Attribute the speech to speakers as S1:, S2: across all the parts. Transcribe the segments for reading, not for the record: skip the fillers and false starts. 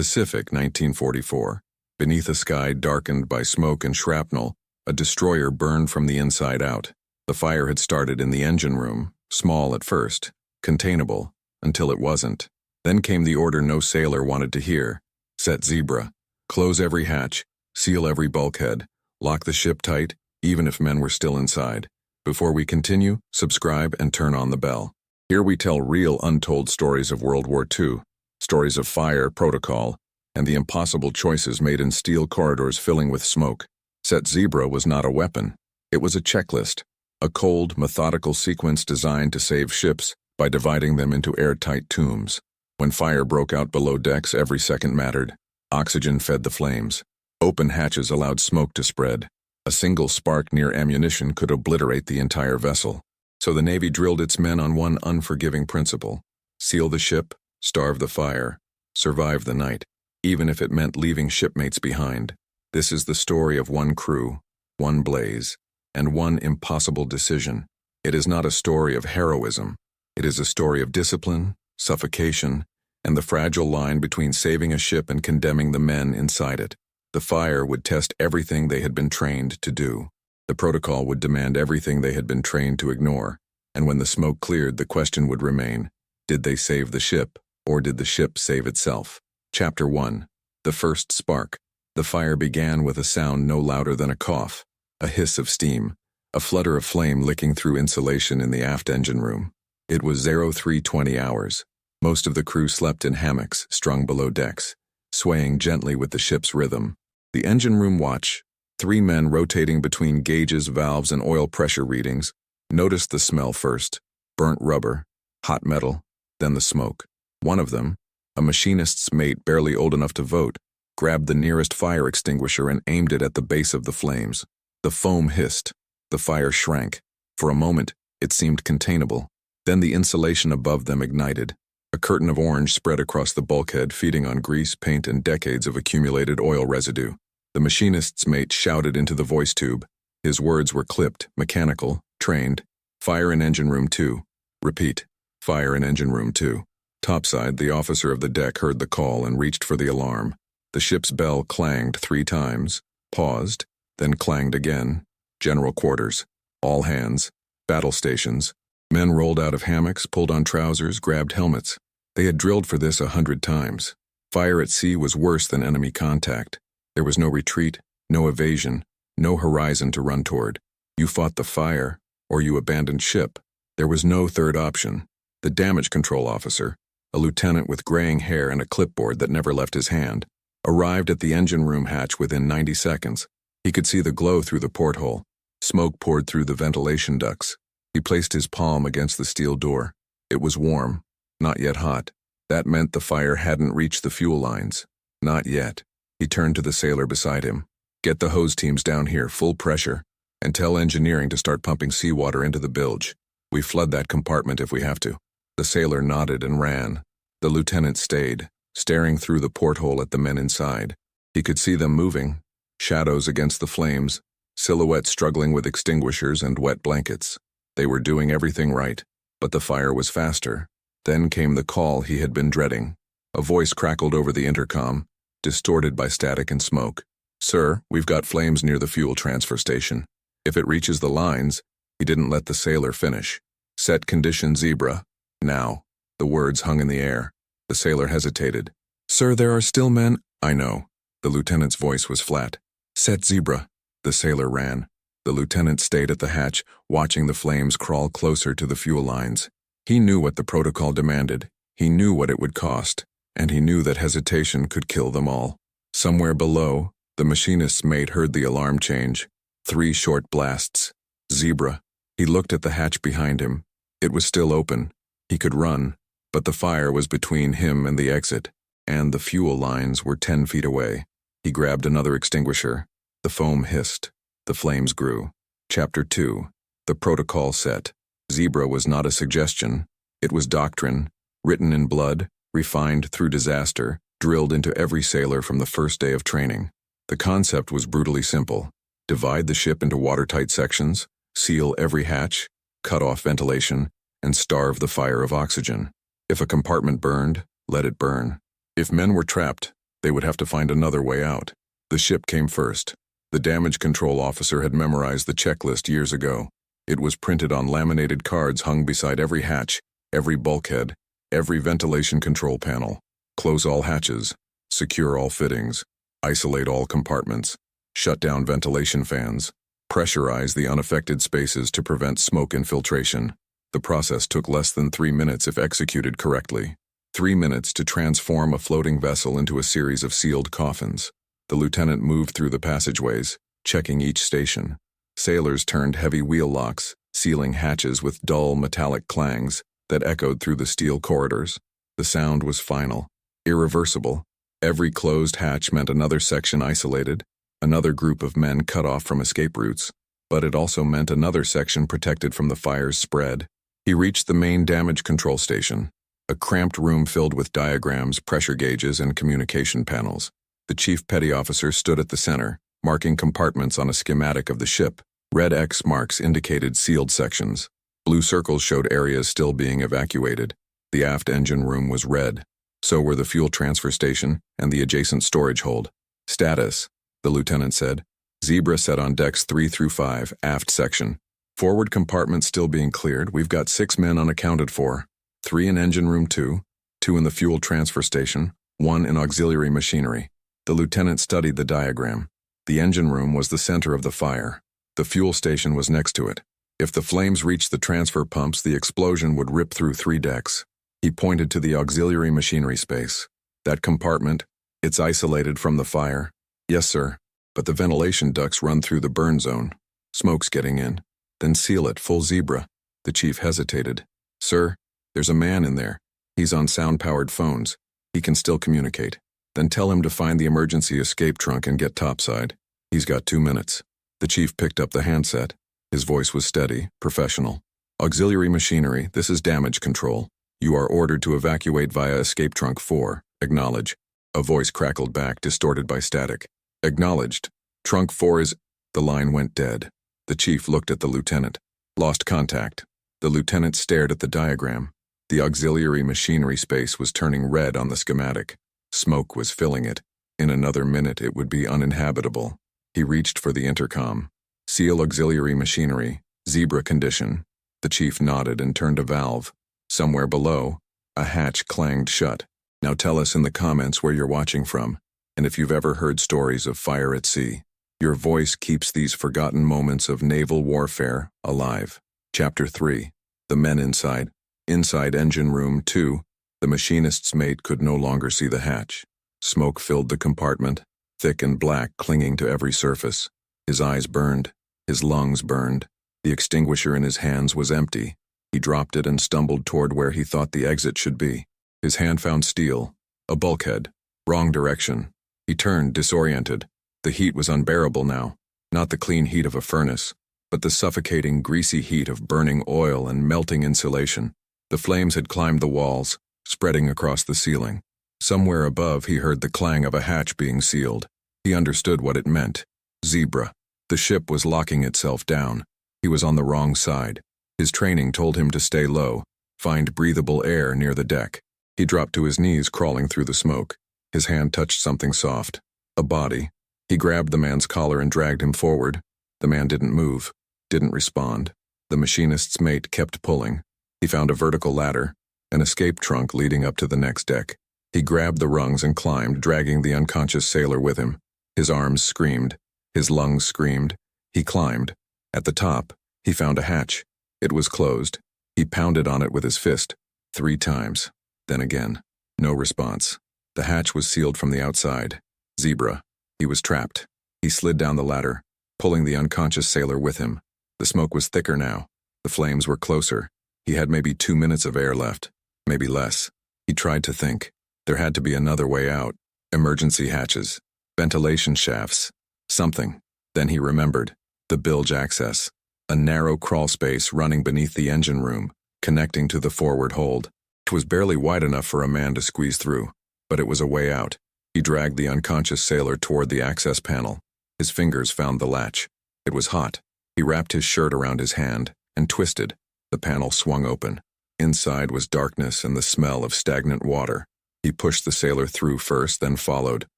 S1: Pacific, 1944. Beneath a sky darkened by smoke and shrapnel, a destroyer burned from the inside out. The fire had started in the engine room, small at first, containable, until it wasn't. Then came the order no sailor wanted to hear. Set Zebra. Close every hatch, seal every bulkhead, lock the ship tight, even if men were still inside. Before we continue, subscribe and turn on the bell. Here we tell real untold stories of World War II, stories of fire, protocol, and the impossible choices made in steel corridors filling with smoke. Set Zebra was not a weapon. It was a checklist, a cold, methodical sequence designed to save ships by dividing them into airtight tombs. When fire broke out below decks, every second mattered. Oxygen fed the flames. Open hatches allowed smoke to spread. A single spark near ammunition could obliterate the entire vessel. So the Navy drilled its men on one unforgiving principle: seal the ship, starve the fire, survive the night, even if it meant leaving shipmates behind. This is the story of one crew, one blaze, and one impossible decision. It is not a story of heroism. It is a story of discipline, suffocation, and the fragile line between saving a ship and condemning the men inside it. The fire would test everything they had been trained to do. The protocol would demand everything they had been trained to ignore. And when the smoke cleared, the question would remain: did they save the ship, or did the ship save itself? Chapter 1. The First Spark. The fire began with a sound no louder than a cough, a hiss of steam, a flutter of flame licking through insulation in the aft engine room. It was 0320 hours. Most of the crew slept in hammocks strung below decks, swaying gently with the ship's rhythm. The engine room watch, 3 men rotating between gauges, valves, and oil pressure readings, noticed the smell first: burnt rubber, hot metal, then the smoke. One of them, a machinist's mate barely old enough to vote, grabbed the nearest fire extinguisher and aimed it at the base of the flames. The foam hissed. The fire shrank. For a moment, it seemed containable. Then the insulation above them ignited. A curtain of orange spread across the bulkhead, feeding on grease, paint, and decades of accumulated oil residue. The machinist's mate shouted into the voice tube. His words were clipped, mechanical, trained. Fire in engine room 2. Repeat. Fire in engine room 2. Topside, the officer of the deck heard the call and reached for the alarm. The ship's bell clanged 3 times, paused, then clanged again. General quarters. All hands. Battle stations. Men rolled out of hammocks, pulled on trousers, grabbed helmets. They had drilled for this 100 times. Fire at sea was worse than enemy contact. There was no retreat, no evasion, no horizon to run toward. You fought the fire, or you abandoned ship. There was no third option. The damage control officer, a lieutenant with graying hair and a clipboard that never left his hand, arrived at the engine room hatch within 90 seconds. He could see the glow through the porthole. Smoke poured through the ventilation ducts. He placed his palm against the steel door. It was warm, not yet hot. That meant the fire hadn't reached the fuel lines. Not yet. He turned to the sailor beside him. Get the hose teams down here, full pressure, and tell engineering to start pumping seawater into the bilge. We flood that compartment if we have to. The sailor nodded and ran. The lieutenant stayed, staring through the porthole at the men inside. He could see them moving, shadows against the flames, silhouettes struggling with extinguishers and wet blankets. They were doing everything right, but the fire was faster. Then came the call he had been dreading. A voice crackled over the intercom, distorted by static and smoke. Sir, we've got flames near the fuel transfer station. If it reaches the lines— He didn't let the sailor finish. Set condition Zebra. Now. The words hung in the air. The sailor hesitated. Sir, there are still men— I know. The lieutenant's voice was flat. Set Zebra. The sailor ran. The lieutenant stayed at the hatch, watching the flames crawl closer to the fuel lines. He knew what the protocol demanded. He knew what it would cost. And he knew that hesitation could kill them all. Somewhere below, the machinist's mate heard the alarm change. 3 short blasts. Zebra. He looked at the hatch behind him. It was still open. He could run, but the fire was between him and the exit, and the fuel lines were 10 feet away. He grabbed another extinguisher. The foam hissed. The flames grew. Chapter 2. The Protocol Set. Zebra was not a suggestion. It was doctrine, written in blood, refined through disaster, drilled into every sailor from the first day of training. The concept was brutally simple. Divide the ship into watertight sections, seal every hatch, cut off ventilation, and starve the fire of oxygen. If a compartment burned, let it burn. If men were trapped, They would have to find another way out. The ship came first. The damage control officer had memorized the checklist years ago. It was printed on laminated cards hung beside every hatch, every bulkhead, every ventilation control panel. Close all hatches, secure all fittings, isolate all compartments, shut down ventilation fans, pressurize the unaffected spaces to prevent smoke infiltration. The process took less than 3 minutes if executed correctly. 3 minutes to transform a floating vessel into a series of sealed coffins. The lieutenant moved through the passageways, checking each station. Sailors turned heavy wheel locks, sealing hatches with dull metallic clangs that echoed through the steel corridors. The sound was final, irreversible. Every closed hatch meant another section isolated, another group of men cut off from escape routes, but it also meant another section protected from the fire's spread. He reached the main damage control station, a cramped room filled with diagrams, pressure gauges, and communication panels. The chief petty officer stood at the center, marking compartments on a schematic of the ship. Red X marks indicated sealed sections. Blue circles showed areas still being evacuated. The aft engine room was red. So were the fuel transfer station and the adjacent storage hold. Status, the lieutenant said. Zebra set on decks 3 through 5, aft section. Forward compartment still being cleared. We've got 6 men unaccounted for. 3 in engine room 2, 2 in the fuel transfer station, 1 in auxiliary machinery. The lieutenant studied the diagram. The engine room was the center of the fire. The fuel station was next to it. If the flames reached the transfer pumps, the explosion would rip through 3 decks. He pointed to the auxiliary machinery space. That compartment, it's isolated from the fire. Yes, sir, but the ventilation ducts run through the burn zone. Smoke's getting in. Then seal it, full Zebra. The chief hesitated. Sir, there's a man in there. He's on sound-powered phones. He can still communicate. Then tell him to find the emergency escape trunk and get topside. He's got 2 minutes. The chief picked up the handset. His voice was steady, professional. Auxiliary machinery, this is damage control. You are ordered to evacuate via escape trunk 4. Acknowledge. A voice crackled back, distorted by static. Acknowledged. Trunk 4 is... The line went dead. The chief looked at the lieutenant. Lost contact. The lieutenant stared at the diagram. The auxiliary machinery space was turning red on the schematic. Smoke was filling it. In another minute it would be uninhabitable. He reached for the intercom. Seal auxiliary machinery. Zebra condition. The chief nodded and turned a valve. Somewhere below, a hatch clanged shut. Now tell us in the comments where you're watching from, and if you've ever heard stories of fire at sea. Your voice keeps these forgotten moments of naval warfare alive. Chapter 3. The men inside. Inside engine room 2, the machinist's mate could no longer see the hatch. Smoke filled the compartment, thick and black, clinging to every surface. His eyes burned. His lungs burned. The extinguisher in his hands was empty. He dropped it and stumbled toward where he thought the exit should be. His hand found steel. A bulkhead. Wrong direction. He turned, disoriented. The heat was unbearable now. Not the clean heat of a furnace, but the suffocating, greasy heat of burning oil and melting insulation. The flames had climbed the walls, spreading across the ceiling. Somewhere above he heard the clang of a hatch being sealed. He understood what it meant. Zebra. The ship was locking itself down. He was on the wrong side. His training told him to stay low, find breathable air near the deck. He dropped to his knees, crawling through the smoke. His hand touched something soft. A body. He grabbed the man's collar and dragged him forward. The man didn't move, didn't respond. The machinist's mate kept pulling. He found a vertical ladder, an escape trunk leading up to the next deck. He grabbed the rungs and climbed, dragging the unconscious sailor with him. His arms screamed. His lungs screamed. He climbed. At the top, he found a hatch. It was closed. He pounded on it with his fist. 3 times. Then again. No response. The hatch was sealed from the outside. Zebra. He was trapped. He slid down the ladder, pulling the unconscious sailor with him. The smoke was thicker now. The flames were closer. He had maybe 2 minutes of air left. Maybe less. He tried to think. There had to be another way out. Emergency hatches. Ventilation shafts. Something. Then he remembered. The bilge access. A narrow crawl space running beneath the engine room, connecting to the forward hold. It was barely wide enough for a man to squeeze through, but it was a way out. He dragged the unconscious sailor toward the access panel. His fingers found the latch. It was hot. He wrapped his shirt around his hand and twisted. The panel swung open. Inside was darkness and the smell of stagnant water. He pushed the sailor through first, then followed.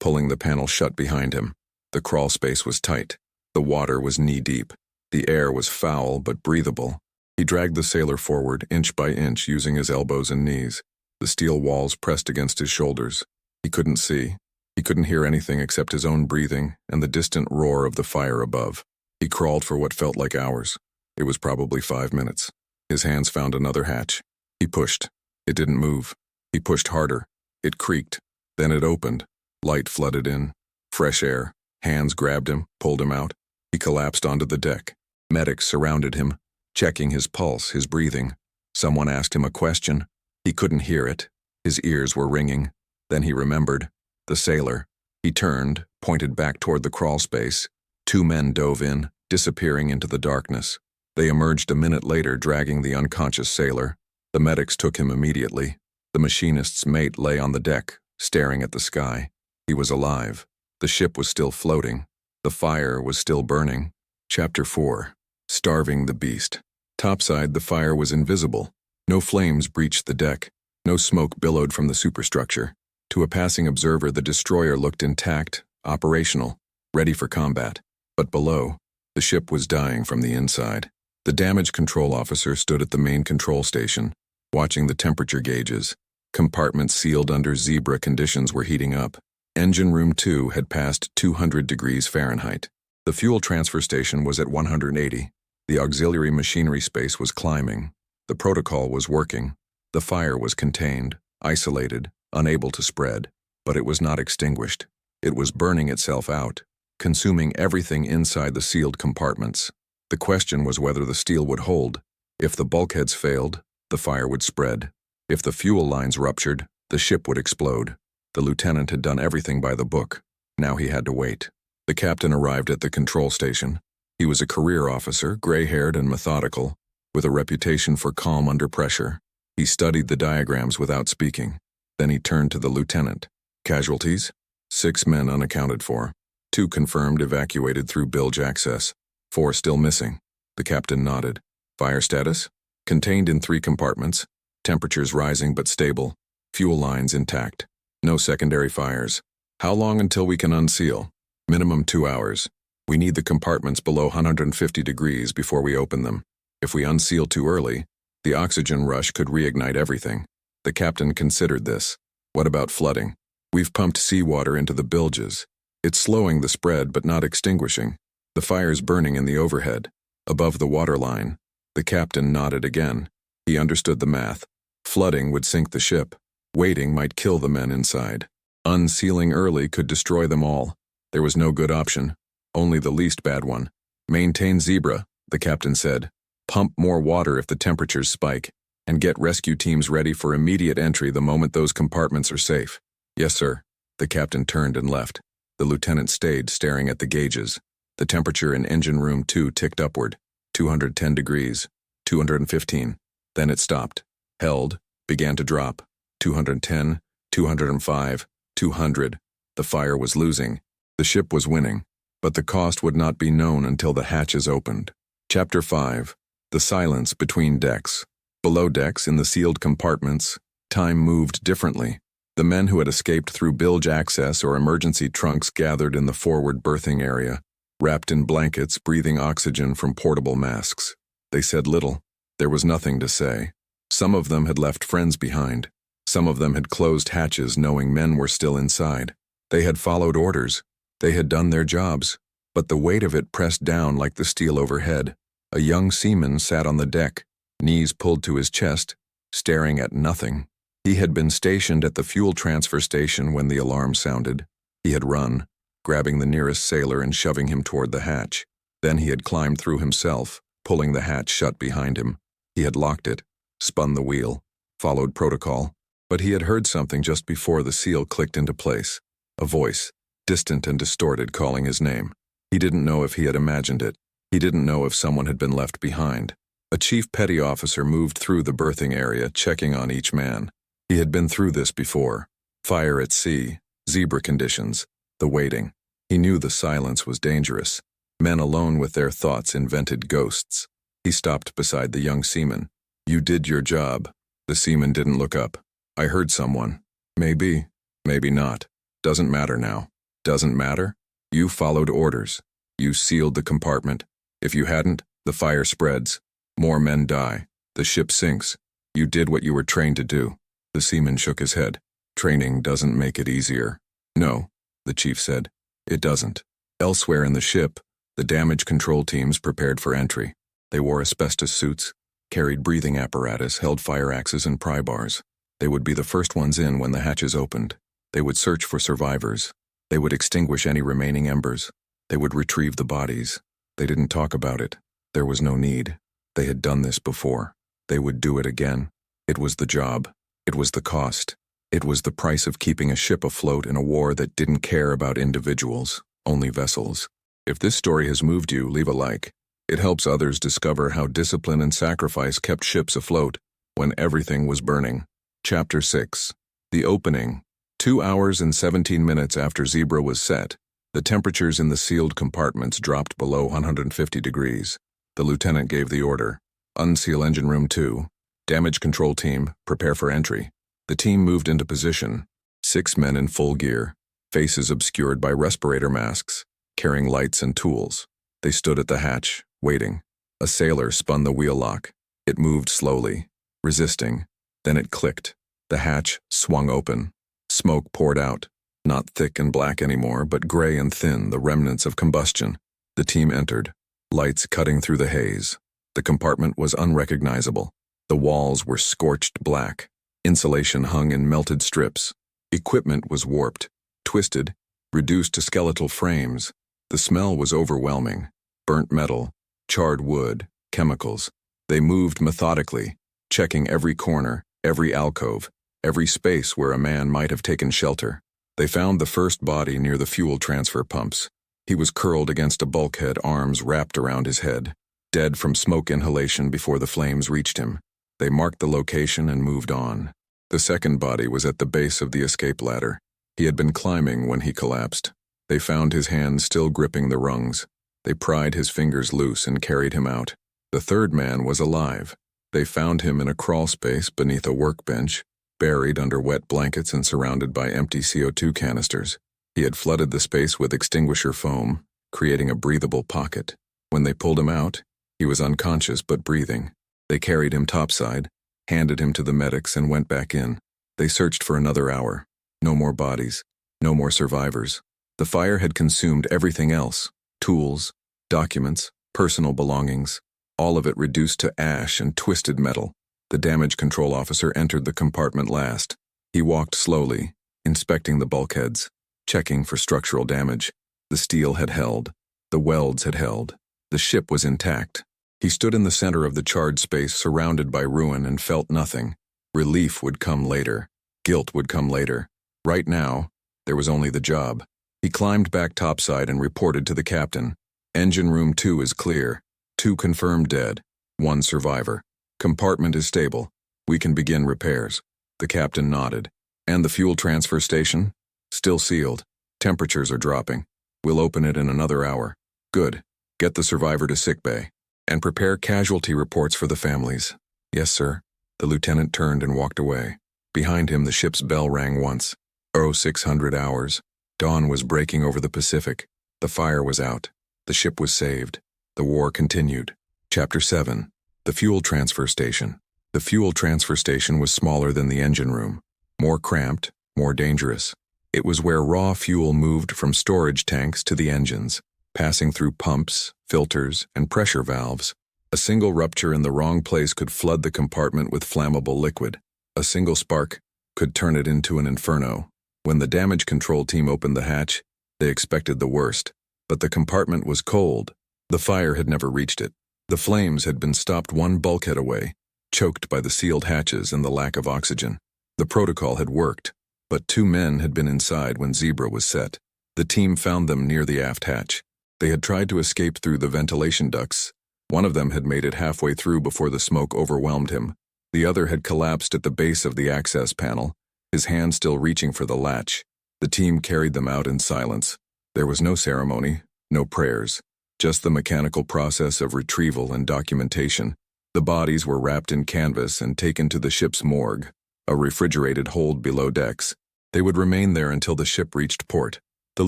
S1: pulling the panel shut behind him. The crawl space was tight. The water was knee-deep. The air was foul but breathable. He dragged the sailor forward, inch by inch, using his elbows and knees. The steel walls pressed against his shoulders. He couldn't see. He couldn't hear anything except his own breathing and the distant roar of the fire above. He crawled for what felt like hours. It was probably 5 minutes. His hands found another hatch. He pushed. It didn't move. He pushed harder. It creaked. Then it opened. Light flooded in. Fresh air. Hands grabbed him, pulled him out. He collapsed onto the deck. Medics surrounded him, checking his pulse, his breathing. Someone asked him a question. He couldn't hear it. His ears were ringing. Then he remembered. The sailor. He turned, pointed back toward the crawl space. 2 men dove in, disappearing into the darkness. They emerged a minute later, dragging the unconscious sailor. The medics took him immediately. The machinist's mate lay on the deck, staring at the sky. He was alive. The ship was still floating. The fire was still burning. Chapter 4. Starving the Beast. Topside, the fire was invisible. No flames breached the deck. No smoke billowed from the superstructure. To a passing observer, the destroyer looked intact, operational, ready for combat. But below, the ship was dying from the inside. The damage control officer stood at the main control station, watching the temperature gauges. Compartments sealed under zebra conditions were heating up. Engine room 2 had passed 200 degrees Fahrenheit. The fuel transfer station was at 180. The auxiliary machinery space was climbing. The protocol was working. The fire was contained, isolated, unable to spread. But it was not extinguished. It was burning itself out, consuming everything inside the sealed compartments. The question was whether the steel would hold. If the bulkheads failed, the fire would spread. If the fuel lines ruptured, the ship would explode. The lieutenant had done everything by the book. Now he had to wait. The captain arrived at the control station. He was a career officer, gray-haired and methodical, with a reputation for calm under pressure. He studied the diagrams without speaking. Then he turned to the lieutenant. Casualties? 6 men unaccounted for. 2 confirmed evacuated through bilge access. 4 still missing. The captain nodded. Fire status? Contained in 3 compartments. Temperatures rising but stable. Fuel lines intact. No secondary fires. How long until we can unseal? Minimum 2 hours. We need the compartments below 150 degrees before we open them. If we unseal too early, the oxygen rush could reignite everything. The captain considered this. What about flooding? We've pumped seawater into the bilges. It's slowing the spread but not extinguishing. The fire's burning in the overhead, above the waterline. The captain nodded again. He understood the math. Flooding would sink the ship. Waiting might kill the men inside. Unsealing early could destroy them all. There was no good option. Only the least bad one. Maintain zebra, the captain said. Pump more water if the temperatures spike, and get rescue teams ready for immediate entry the moment those compartments are safe. Yes, sir. The captain turned and left. The lieutenant stayed, staring at the gauges. The temperature in engine room 2 ticked upward. 210 degrees. 215. Then it stopped. Held. Began to drop. 210. 205. 200. The fire was losing. The ship was winning. But the cost would not be known until the hatches opened. Chapter 5. The silence between decks. Below decks, in the sealed compartments, time moved differently. The men who had escaped through bilge access or emergency trunks gathered in the forward berthing area, wrapped in blankets, breathing oxygen from portable masks. They said little. There was nothing to say. Some of them had left friends behind. Some of them had closed hatches knowing men were still inside. They had followed orders. They had done their jobs. But the weight of it pressed down like the steel overhead. A young seaman sat on the deck, knees pulled to his chest, staring at nothing. He had been stationed at the fuel transfer station when the alarm sounded. He had run, grabbing the nearest sailor and shoving him toward the hatch. Then he had climbed through himself, pulling the hatch shut behind him. He had locked it, spun the wheel, followed protocol. But he had heard something just before the seal clicked into place. A voice, distant and distorted, calling his name. He didn't know if he had imagined it. He didn't know if someone had been left behind. A chief petty officer moved through the berthing area, checking on each man. He had been through this before. Fire at sea, zebra conditions, the waiting. He knew the silence was dangerous. Men alone with their thoughts invented ghosts. He stopped beside the young seaman. You did your job. The seaman didn't look up. I heard someone. Maybe, maybe not. Doesn't matter now. Doesn't matter. You followed orders. You sealed the compartment. If you hadn't, the fire spreads. More men die. The ship sinks. You did what you were trained to do. The seaman shook his head. Training doesn't make it easier. No, the chief said. It doesn't. Elsewhere in the ship, the damage control teams prepared for entry. They wore asbestos suits, carried breathing apparatus, held fire axes and pry bars. They would be the first ones in when the hatches opened. They would search for survivors. They would extinguish any remaining embers. They would retrieve the bodies. They didn't talk about it. There was no need. They had done this before. They would do it again. It was the job. It was the cost. It was the price of keeping a ship afloat in a war that didn't care about individuals, only vessels. If this story has moved you, leave a like. It helps others discover how discipline and sacrifice kept ships afloat when everything was burning. Chapter 6. The Opening. 2 hours and 17 minutes after Zebra was set, the temperatures in the sealed compartments dropped below 150 degrees. The lieutenant gave the order. Unseal engine room 2. Damage control team, prepare for entry. The team moved into position. 6 men in full gear, faces obscured by respirator masks, carrying lights and tools. They stood at the hatch, waiting. A sailor spun the wheel lock. It moved slowly, resisting. Then it clicked. The hatch swung open. Smoke poured out. Not thick and black anymore, but gray and thin, the remnants of combustion. The team entered, lights cutting through the haze. The compartment was unrecognizable. The walls were scorched black. Insulation hung in melted strips. Equipment was warped, twisted, reduced to skeletal frames. The smell was overwhelming. Burnt metal, charred wood, chemicals. They moved methodically, checking every corner, every alcove, every space where a man might have taken shelter. They found the first body near the fuel transfer pumps. He was curled against a bulkhead, arms wrapped around his head, dead from smoke inhalation before the flames reached him. They marked the location and moved on. The second body was at the base of the escape ladder. He had been climbing when he collapsed. They found his hands still gripping the rungs. They pried his fingers loose and carried him out. The third man was alive. They found him in a crawl space beneath a workbench, buried under wet blankets and surrounded by empty CO2 canisters. He had flooded the space with extinguisher foam, creating a breathable pocket. When they pulled him out, he was unconscious but breathing. They carried him topside, handed him to the medics, and went back in. They searched for another hour. No more bodies. No more survivors. The fire had consumed everything else. Tools, documents, personal belongings. All of it reduced to ash and twisted metal. The damage control officer entered the compartment last. He walked slowly, inspecting the bulkheads, checking for structural damage. The steel had held. The welds had held. The ship was intact. He stood in the center of the charred space, surrounded by ruin, and felt nothing. Relief would come later. Guilt would come later. Right now, there was only the job. He climbed back topside and reported to the captain. Engine room 2 is clear. 2 confirmed dead. 1 survivor. Compartment is stable. We can begin repairs. The captain nodded. And the fuel transfer station? Still sealed. Temperatures are dropping. We'll open it in another hour. Good. Get the survivor to sickbay. And prepare casualty reports for the families. Yes, sir. The lieutenant turned and walked away. Behind him, the ship's bell rang once. 0600 hours. Dawn was breaking over the Pacific. The fire was out. The ship was saved. The war continued. Chapter 7. The fuel transfer station. The fuel transfer station was smaller than the engine room. More cramped, more dangerous. It was where raw fuel moved from storage tanks to the engines, passing through pumps, filters, and pressure valves. A single rupture in the wrong place could flood the compartment with flammable liquid. A single spark could turn it into an inferno. When the damage control team opened the hatch, they expected the worst. But the compartment was cold. The fire had never reached it. The flames had been stopped one bulkhead away, choked by the sealed hatches and the lack of oxygen. The protocol had worked, but 2 men had been inside when Zebra was set. The team found them near the aft hatch. They had tried to escape through the ventilation ducts. One of them had made it halfway through before the smoke overwhelmed him. The other had collapsed at the base of the access panel, his hand still reaching for the latch. The team carried them out in silence. There was no ceremony, no prayers, just the mechanical process of retrieval and documentation. The bodies were wrapped in canvas and taken to the ship's morgue, a refrigerated hold below decks. They would remain there until the ship reached port. The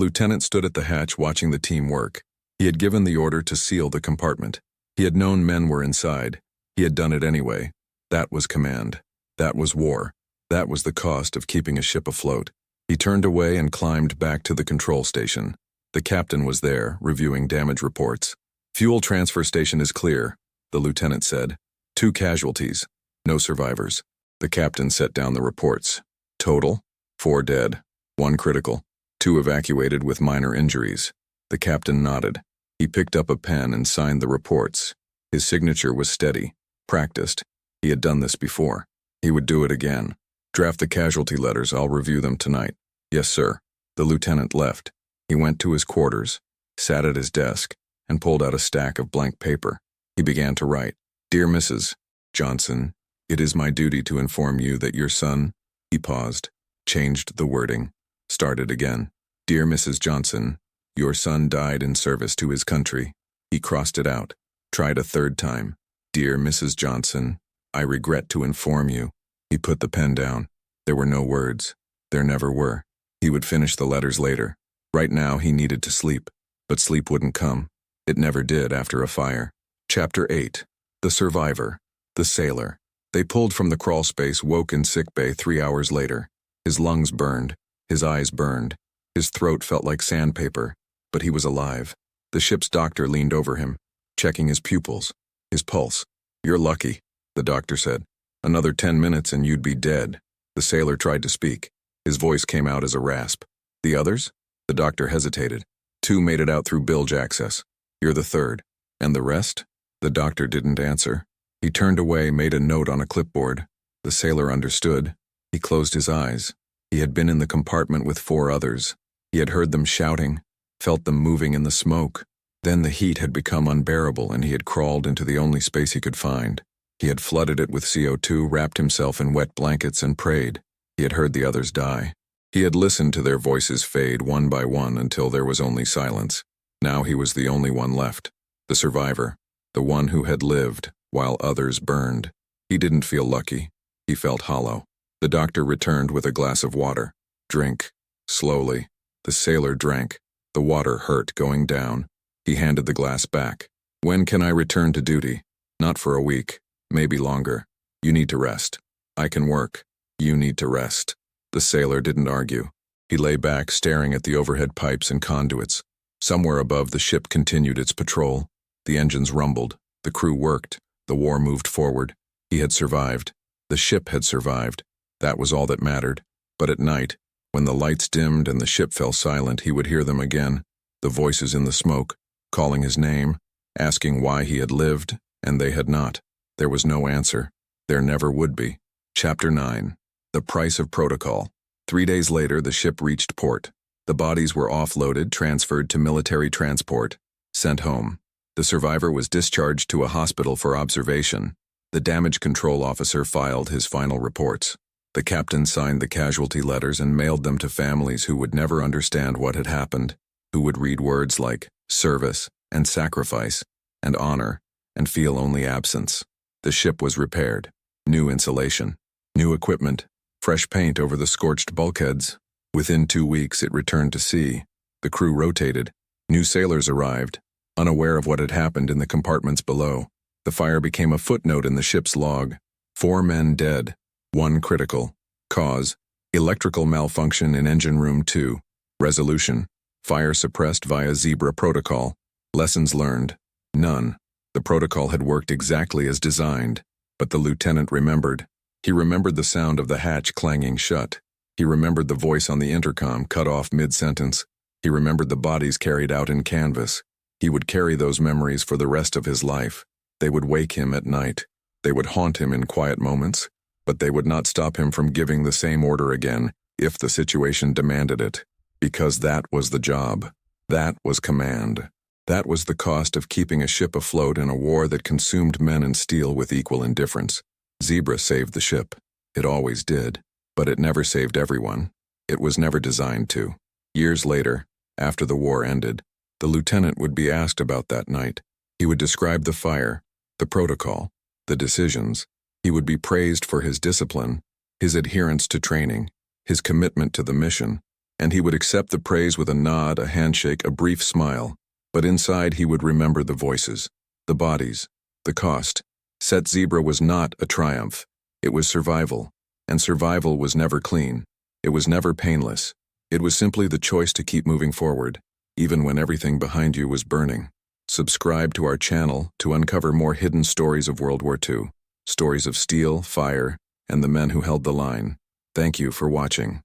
S1: lieutenant stood at the hatch watching the team work. He had given the order to seal the compartment. He had known men were inside. He had done it anyway. That was command. That was war. That was the cost of keeping a ship afloat. He turned away and climbed back to the control station. The captain was there, reviewing damage reports. "Fuel transfer station is clear," the lieutenant said. "2 casualties. No survivors." The captain set down the reports. Total: 4 dead, 1 critical, 2 evacuated with minor injuries. The captain nodded. He picked up a pen and signed the reports. His signature was steady, practiced. He had done this before. He would do it again. "Draft the casualty letters. I'll review them tonight." "Yes, sir." The lieutenant left. He went to his quarters, sat at his desk, and pulled out a stack of blank paper. He began to write. "Dear Mrs. Johnson, it is my duty to inform you that your son—" He paused, changed the wording, started again. "Dear Mrs. Johnson, your son died in service to his country." He crossed it out, tried a third time. "Dear Mrs. Johnson, I regret to inform you." He put the pen down. There were no words. There never were. He would finish the letters later. Right now he needed to sleep, but sleep wouldn't come. It never did after a fire. Chapter 8. The Survivor. The Sailor. They pulled from the crawl space, woke in sickbay 3 hours later. His lungs burned. His eyes burned. His throat felt like sandpaper, but he was alive. The ship's doctor leaned over him, checking his pupils, his pulse. "You're lucky," the doctor said. "Another 10 minutes and you'd be dead." The sailor tried to speak. His voice came out as a rasp. "The others?" The doctor hesitated. "2 made it out through bilge access. You're the 3rd. And the rest?" The doctor didn't answer. He turned away, made a note on a clipboard. The sailor understood. He closed his eyes. He had been in the compartment with 4 others. He had heard them shouting, felt them moving in the smoke. Then the heat had become unbearable and he had crawled into the only space he could find. He had flooded it with CO2, wrapped himself in wet blankets, and prayed. He had heard the others die. He had listened to their voices fade one by one until there was only silence. Now he was the only one left. The survivor. The one who had lived while others burned. He didn't feel lucky. He felt hollow. The doctor returned with a glass of water. "Drink." Slowly. The sailor drank. The water hurt going down. He handed the glass back. "When can I return to duty?" "Not for a week. Maybe longer. You need to rest." "I can work." "You need to rest." The sailor didn't argue. He lay back, staring at the overhead pipes and conduits. Somewhere above, the ship continued its patrol. The engines rumbled. The crew worked. The war moved forward. He had survived. The ship had survived. That was all that mattered. But at night, when the lights dimmed and the ship fell silent, he would hear them again, the voices in the smoke, calling his name, asking why he had lived, and they had not. There was no answer. There never would be. Chapter 9. The Price of Protocol. 3 days later, the ship reached port. The bodies were offloaded, transferred to military transport, sent home. The survivor was discharged to a hospital for observation. The damage control officer filed his final reports. The captain signed the casualty letters and mailed them to families who would never understand what had happened, who would read words like service and sacrifice and honor and feel only absence. The ship was repaired. New insulation, new equipment, fresh paint over the scorched bulkheads. Within 2 weeks, it returned to sea. The crew rotated. New sailors arrived, unaware of what had happened in the compartments below. The fire became a footnote in the ship's log. 4 men dead, 1 critical. Cause: electrical malfunction in engine room 2. Resolution: fire suppressed via Zebra protocol. Lessons learned: none. The protocol had worked exactly as designed, but the lieutenant remembered. He remembered the sound of the hatch clanging shut. He remembered the voice on the intercom cut off mid-sentence. He remembered the bodies carried out in canvas. He would carry those memories for the rest of his life. They would wake him at night. They would haunt him in quiet moments, but they would not stop him from giving the same order again if the situation demanded it, because that was the job. That was command. That was the cost of keeping a ship afloat in a war that consumed men and steel with equal indifference. Zebra saved the ship. It always did. But it never saved everyone. It was never designed to. Years later, after the war ended, the lieutenant would be asked about that night. He would describe the fire, the protocol, the decisions. He would be praised for his discipline, his adherence to training, his commitment to the mission. And he would accept the praise with a nod, a handshake, a brief smile. But inside he would remember the voices, the bodies, the cost. Set Zebra was not a triumph. It was survival. And survival was never clean. It was never painless. It was simply the choice to keep moving forward, even when everything behind you was burning. Subscribe to our channel to uncover more hidden stories of World War II, stories of steel, fire, and the men who held the line. Thank you for watching.